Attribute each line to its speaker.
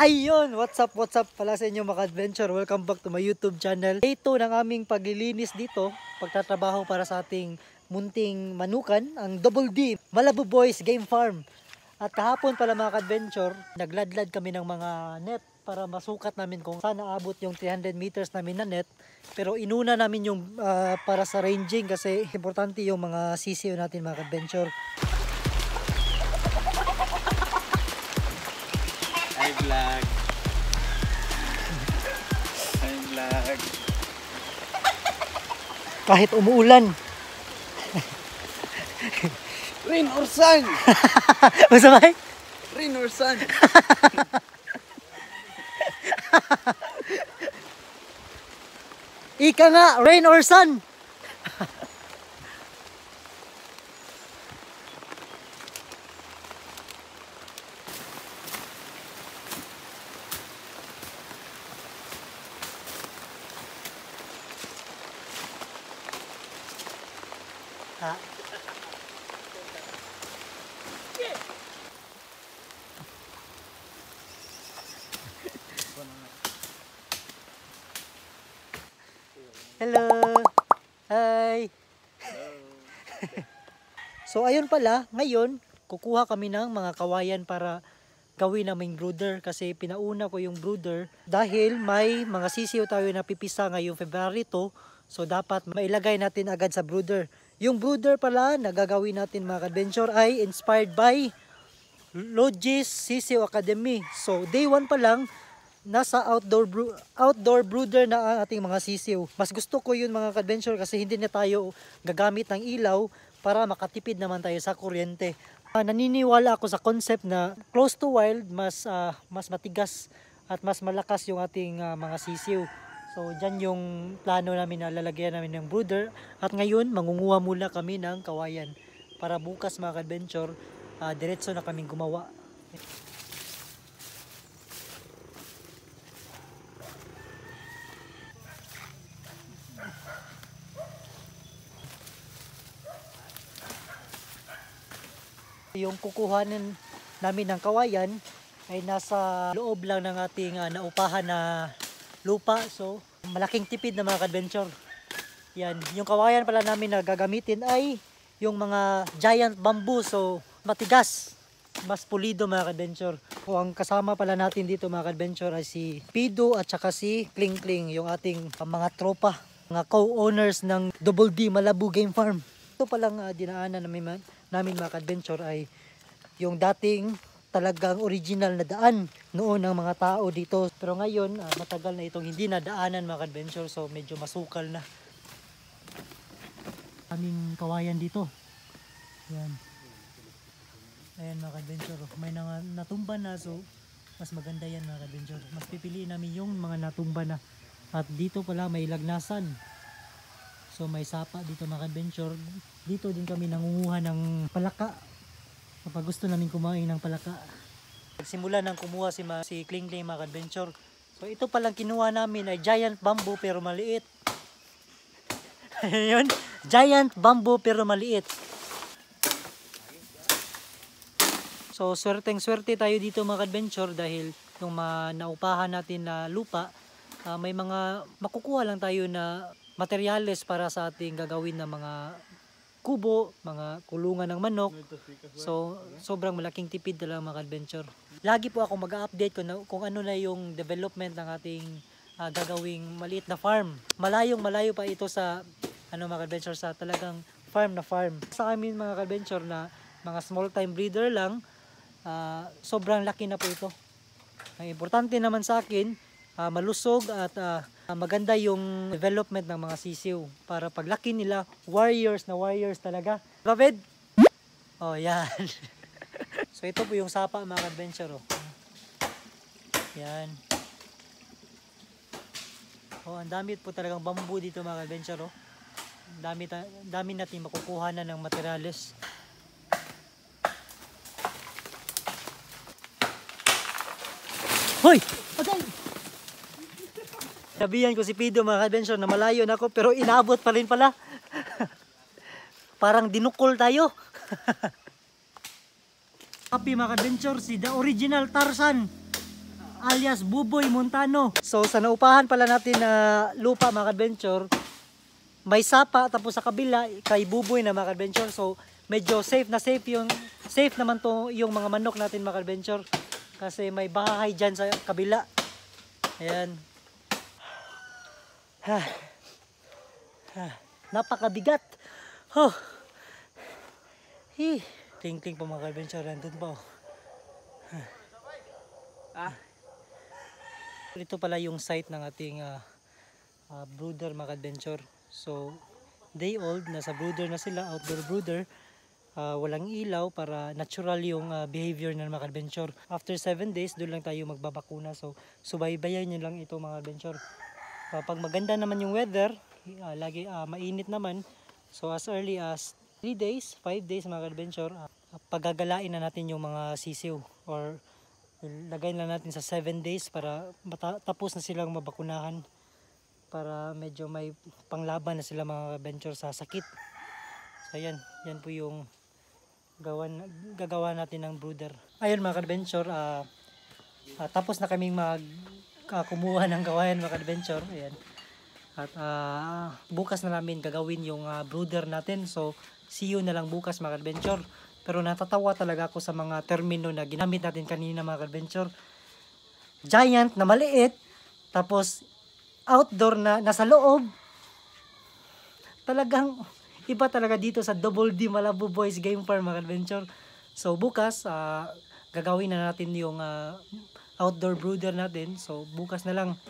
Speaker 1: Ayun! What's up pala sa inyo mga adventure? Welcome back to my YouTube channel. Ito ng aming paglilinis dito, pagtatrabaho para sa ating munting manukan, ang Double D, Malabo Boys Game Farm. At kahapon pala mga adventure, nagladlad kami ng mga net para masukat namin kung saan naabot yung 300 meters namin na net. Pero inuna namin yung para sa ranging kasi importante yung mga sisiyo natin mga adventure.
Speaker 2: Hi vlog. Hi vlog.
Speaker 1: Kahit umuulan.
Speaker 2: Rain or sun?
Speaker 1: Masabay?
Speaker 2: Rain or sun?
Speaker 1: Ika nga, rain or sun? Ha? Hello! Hi! So ayun pala, ngayon kukuha kami ng mga kawayan para gawin naming brooder kasi pinauna ko yung brooder dahil may mga sisiyo tayo na pipisa ngayong February 2, so dapat mailagay natin agad sa brooder. Yung brooder pala na gagawin natin mga adventure ay inspired by Logis Sisiyo Academy. So day 1 pa lang nasa outdoor brooder na ang ating mga sisiw. Mas gusto ko yun mga adventure kasi hindi na tayo gagamit ng ilaw para makatipid naman tayo sa kuryente. Naniniwala ako sa concept na close to wild mas matigas at mas malakas yung ating mga sisiw. So dyan yung plano namin na lalagyan namin ng brooder. At ngayon mangunguha muna kami ng kawayan para bukas mga adventure diretso na kaming gumawa. Yung kukuhanin namin ng kawayan ay nasa loob lang ng ating naupahan na lupa. So malaking tipid na mga adventure. Yan, yung kawayan pala namin na gagamitin ay yung mga giant bamboo. So matigas, mas pulido mga adventure. O ang kasama pala natin dito mga adventure ay si Pido at saka si Kling Kling, yung ating mga tropa, mga co-owners ng Double D Malabo Game Farm. Ito palang dinaanan namin mga adventure ay yung dating talagang original na daan noon ng mga tao dito. Pero ngayon matagal na itong hindi na daanan mga adventure, so medyo masukal na. Aming kawayan dito. Yan. Ayan mga adventure, may natumba na, so mas maganda yan mga adventure. Mas pipiliin namin yung mga natumba na. At dito pala may lagnasan. So may sapa dito mga adventure. Dito din kami nangunguha ng palaka kapag gusto namin kumain ng palaka. Nagsimula nang kumuha si Kling Kling mga adventure. So ito palang kinuha namin ay giant bamboo pero maliit. Ayun, giant bamboo pero maliit. So swerte tayo dito mga adventure dahil yung naupahan natin na lupa, may mga makukuha lang tayo na materyales para sa ating gagawin na mga kubo, mga kulungan ng manok. So sobrang malaking tipid talaga mga adventure. Lagi po ako mag-update kung ano na yung development ng ating gagawing maliit na farm. Malayo pa ito sa mga adventure, sa talagang farm na farm. Sa amin mga adventure na mga small time breeder lang, sobrang laki na po ito. Ang importante naman sa akin, malusog at maganda yung development ng mga sisiw para paglaki nila, warriors talaga. Babed? Oh, yan. So ito po yung sapa mga adventure. Oh. Yan. Oh, ang dami po talagang bamboo dito mga adventure. Oh. Dami natin makukuha na ng materyales. Hoy! Agay! Sabihan ko si Pido mga adventure na malayo na ako pero inabot pa rin pala. Parang dinukol tayo. Happy mga adventure, si the original Tarzan. alias Buboy Montano. So sa naupahan pala natin na lupa mga adventure, may sapa tapos sa kabila kay Buboy na mga adventure. So medyo safe naman to yung mga manok natin mga adventure kasi may bahay dyan sa kabila. Ayan. Napakabigat. Oh. Ting-ting po mga adventure, nandun pa oh. Ito pala yung site ng ating brooder mga adventure. So day old, nasa brooder na sila, outdoor brooder. Walang ilaw para natural yung behavior ng mga adventure. After 7 days, doon lang tayo magbabakuna. So subaybayan nyo lang ito mga adventure. Pag maganda naman yung weather, lagi mainit naman. So as early as 3 days, 5 days mga adventure, pagagalain na natin yung mga sisiw or lagay na natin sa 7 days para tapos na silang mabakunahan para medyo may panglaban na sila mga adventure sa sakit. So yan po yung gagawa natin ng brooder. Ayun mga adventure, tapos na kaming kumuha ng kawayan mga adventure. Ayan. At bukas na namin gagawin yung brooder natin. So see you na lang bukas mga adventure. Pero natatawa talaga ako sa mga termino na ginamit natin kanina mga adventure. Giant na maliit, tapos outdoor na nasa loob. Talagang iba talaga dito sa Double D Malabo Boys Game Farm mga adventure. So bukas gagawin na natin yung outdoor brooder natin. So bukas na lang.